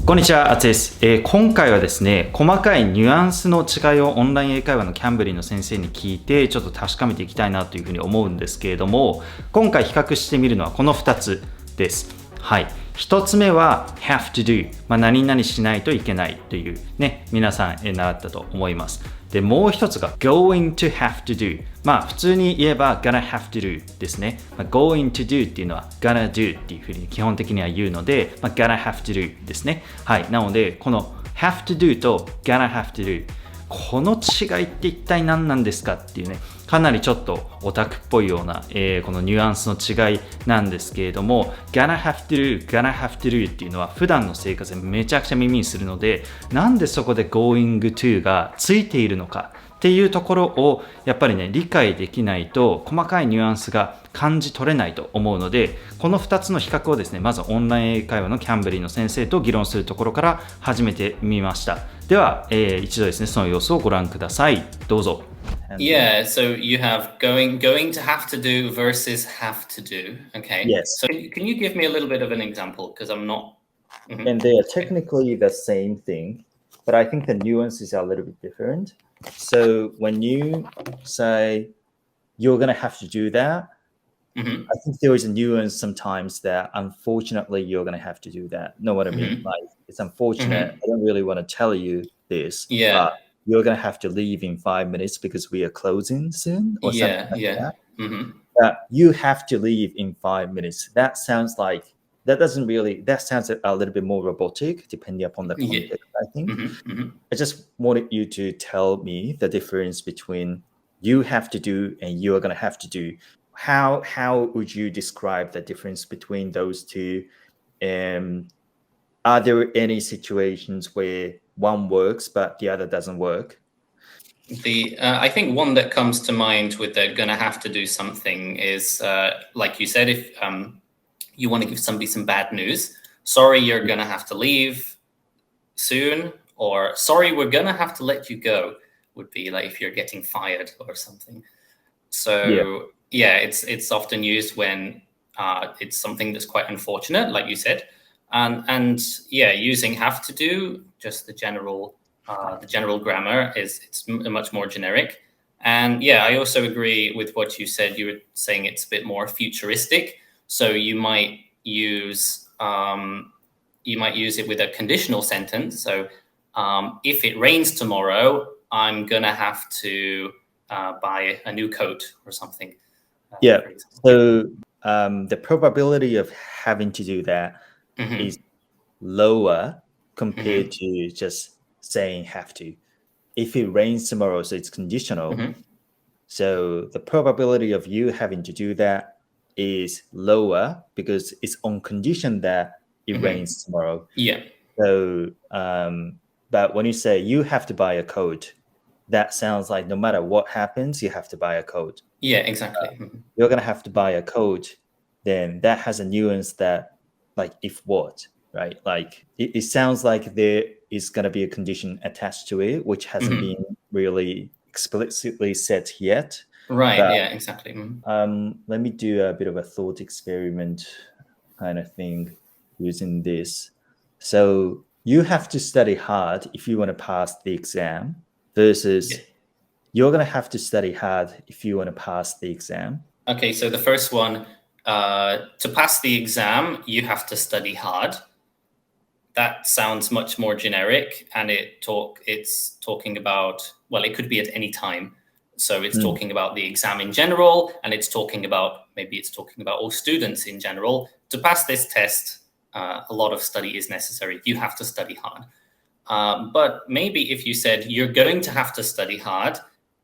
こんにちは、あつです。今回はですね、細かいニュアンスの違いをオンライン英会話のキャンブリーの先生に聞いて、ちょっと確かめていきたいなというふうに思うんですけれども、今回比較してみるのはこの2つです。はい。1つ目は have to do、何々しないといけないというね、皆さん習ったと思います。で、もう一つが going to have to do。普通に言えば gonna have to do ですね。going to do っていうのは gonna do っていうふうに基本的には言うので、gonna have to do ですね。はい。なので、この have to do と gonna have to do、この違いって一体何なんですかっていうね、かなりちょっとオタクっぽいような、このニュアンスの違いなんですけれども、gonna have to do っていうのは普段の生活でめちゃくちゃ耳にするので、なんでそこで going to がついているのかっていうところをやっぱりね、理解できないと細かいニュアンスが感じ取れないと思うので、この2つの比較をですね、まずオンライン英会話のキャンブリーの先生と議論するところから始めてみました。では、一度ですね、その様子をご覧ください。どうぞ。Yeah, so you have going to have to do versus have to do. Okay. Yes. So can you give me a little bit of an example? Because I'm not. And they are technically the same thing, but I think the nuances are a little bit different. So when you say you're going to have to do that, I think there is a nuance sometimes that unfortunately you're going to have to do that. Know what I mean? Like it's unfortunate. I don't really want to tell you this. Yeah. But you're going to have to leave in 5 minutes because we are closing soon or something like that. You have to leave in 5 minutes. That sounds like, that sounds a little bit more robotic depending upon the context, I think. I just wanted you to tell me the difference between you have to do and you are going to have to do. How would you describe the difference between those two? Are there any situations where one works but the other doesn't work? I think one that comes to mind with the gonna have to do something is like you said, if you want to give somebody some bad news, sorry, you're gonna have to leave soon, or sorry, we're gonna have to let you go, would be like if you're getting fired or something. So yeah, it's often used when it's something that's quite unfortunate, like you said. And yeah, using have to do, just the general grammar it's much more generic. And yeah, I also agree with what you said. You were saying it's a bit more futuristic. So you might use it with a conditional sentence. So if it rains tomorrow, I'm gonna have to buy a new coat or something. So the probability of having to do that is lower compared to just saying have to. If it rains tomorrow, so it's conditional. So the probability of you having to do that is lower because it's on condition that it rains tomorrow. Yeah. So, but when you say you have to buy a coat, that sounds like no matter what happens, you have to buy a coat. Yeah, exactly. You're going to have to buy a coat. Then that has a nuance that, like, if what, right? Like, it sounds like there is going to be a condition attached to it, which hasn't been really explicitly set yet. Right, but, yeah, exactly. Let me do a bit of a thought experiment kind of thing using this. So you have to study hard if you want to pass the exam versus you're going to have to study hard if you want to pass the exam. Okay, so the first one, to pass the exam, you have to study hard. That sounds much more generic, and it's talking about, well, it could be at any time. So it's talking about the exam in general, and maybe it's talking about all students in general. To pass this test, a lot of study is necessary. You have to study hard. But maybe if you said you're going to have to study hard,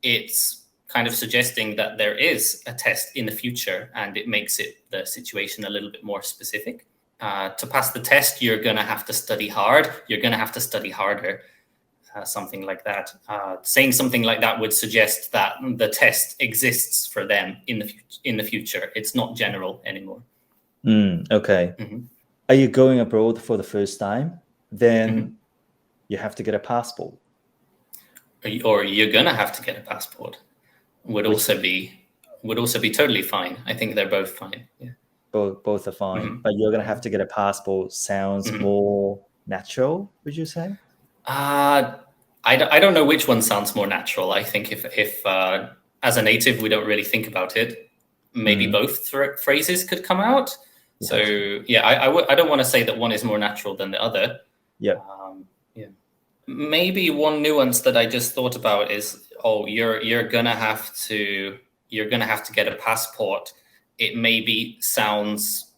it's kind of suggesting that there is a test in the future, and it makes the situation a little bit more specific. To pass the test, you're going to have to study hard. You're going to have to study harder, something like that. Saying something like that would suggest that the test exists for them in the future. It's not general anymore. Okay. Are you going abroad for the first time? Then you have to get a passport. Or you're going to have to get a passport would also be would also be totally fine. I think they're both fine. Yeah. Both are fine, but you're gonna have to get a passport sounds more natural, would you say? I don't know which one sounds more natural. I think if as a native we don't really think about it, maybe both phrases could come out. Yes. So yeah, I don't want to say that one is more natural than the other. Yeah. Maybe one nuance that I just thought about is, you're gonna have to get a passport. It maybe sounds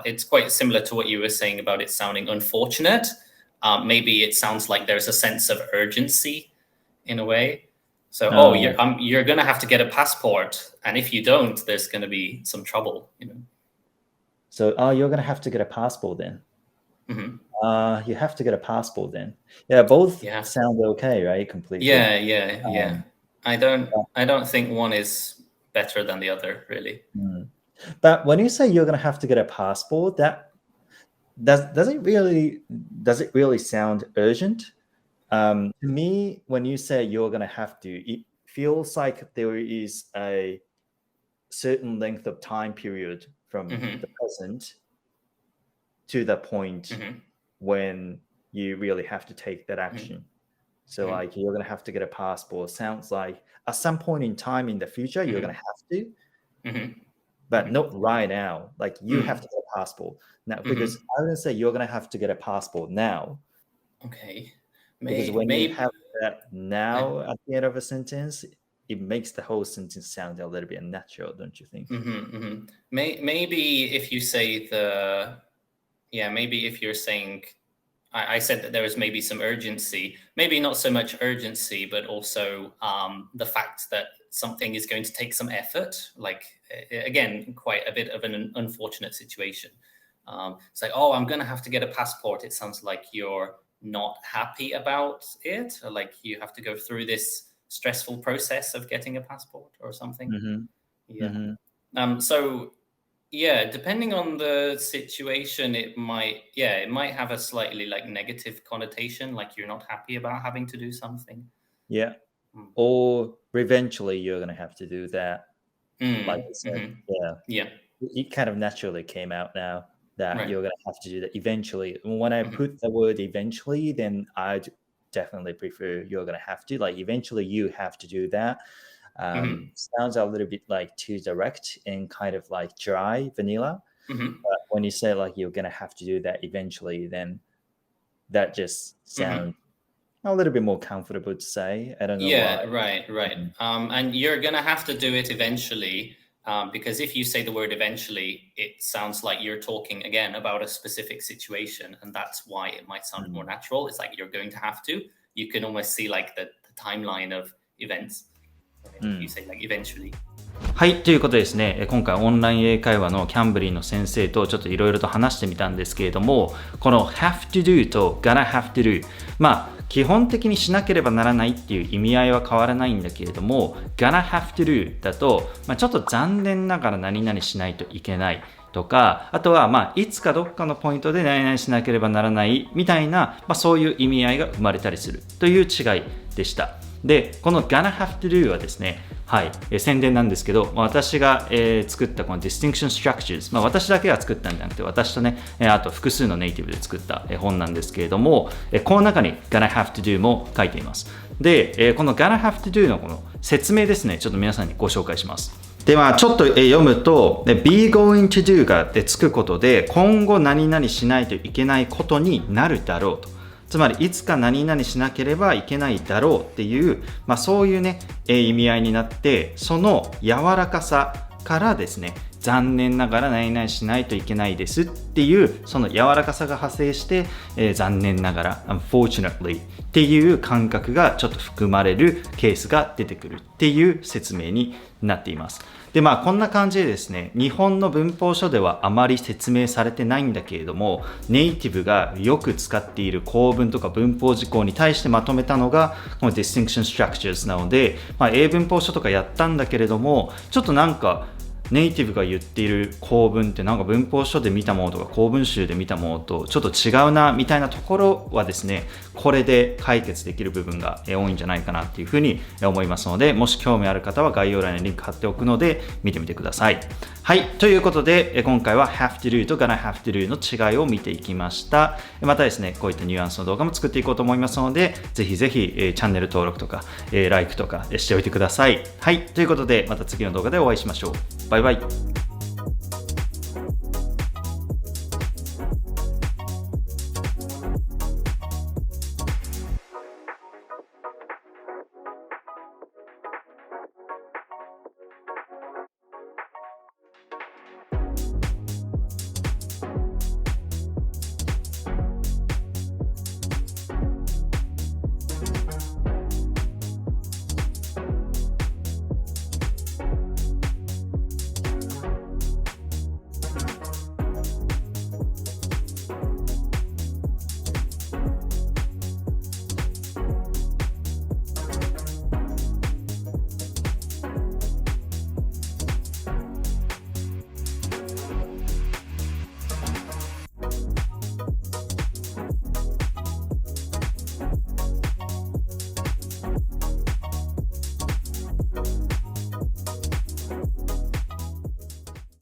it's quite similar to what you were saying about it sounding unfortunate. Maybe it sounds like there's a sense of urgency in a way. So, you're gonna have to get a passport, and if you don't, there's gonna be some trouble, So, you're gonna have to get a passport then. You have to get a passport then. Yeah, both sound okay, right? Completely. Yeah. I don't think one is better than the other, really. But when you say you're gonna have to get a passport, that does it really sound urgent? To me, when you say you're gonna have to, it feels like there is a certain length of time period from the present to the point when you really have to take that action. So like you're gonna have to get a passport. Sounds like at some point in time in the future you're gonna have to, but not right now. Like you have to get a passport now, because I wouldn't say you're gonna have to get a passport now. Okay. Because when you have that now at the end of a sentence, it makes the whole sentence sound a little bit unnatural, don't you think? Maybe if you say maybe if you're saying, I said that there was maybe some urgency, maybe not so much urgency, but also the fact that something is going to take some effort, like, again, quite a bit of an unfortunate situation. It's like, I'm going to have to get a passport. It sounds like you're not happy about it, or like you have to go through this stressful process of getting a passport or something. So depending on the situation, it might have a slightly like negative connotation, like you're not happy about having to do something. Or eventually you're going to have to do that. Like you said. It kind of naturally came out now that you're going to have to do that eventually. When I put the word eventually, then I'd definitely prefer you're going to have to, like, eventually you have to do that. Sounds a little bit like too direct and kind of like dry, vanilla. But when you say like you're going to have to do that eventually, then that just sounds a little bit more comfortable to say. I don't know why. Right. And you're going to have to do it eventually. Because if you say the word eventually, it sounds like you're talking again about a specific situation, and that's why it might sound more natural. It's like you're going to have to. You can almost see like the timeline of events. If you say like eventually. はい、ということでですね、今回オンライン英会話のキャンブリーの先生とちょっといろいろと話してみたんですけれども、この have to do と gonna have to do、基本的にしなければならないっていう意味合いは変わらないんだけれども、gonna have to do だと、ちょっと残念ながら何々しないといけないとか、あとはいつかどっかのポイントで何々しなければならないみたいな、そういう意味合いが生まれたりするという違いでした。で、この gonna have to do はですね、宣伝なんですけど、私が、作ったこの Distinction Structures、私だけが作ったんじゃなくて、私とね、あと複数のネイティブで作った、本なんですけれども、この中に gonna have to do も書いています。で、この gonna have to do のこの説明ですね、ちょっと皆さんにご紹介します。で、ちょっと読むと、be going to do がつくことで、今後何々しないといけないことになるだろうと。つまりいつか何々しなければいけないだろうっていう、そういうね、意味合いになって、その柔らかさからですね、残念ながら何々しないといけないですっていうその柔らかさが派生して、残念ながら unfortunately っていう感覚がちょっと含まれるケースが出てくるっていう説明になっています。で、こんな感じでですね、日本の文法書ではあまり説明されてないんだけれども、ネイティブがよく使っている構文とか文法事項に対してまとめたのがこの Distinction Structures なので、英文法書とかやったんだけれども、ちょっとなんかネイティブが言っている構文ってなんか文法書で見たものとか構文集で見たものとちょっと違うなみたいなところはですね、これで解決できる部分が多いんじゃないかなっていうふうに思いますので、もし興味ある方は概要欄にリンク貼っておくので見てみてください。はい、ということで今回は have to do と gonna have to do の違いを見ていきました。またですね、こういったニュアンスの動画も作っていこうと思いますので、ぜひぜひチャンネル登録とかlike とかしておいてください。はい、ということでまた次の動画でお会いしましょう。バイバイ。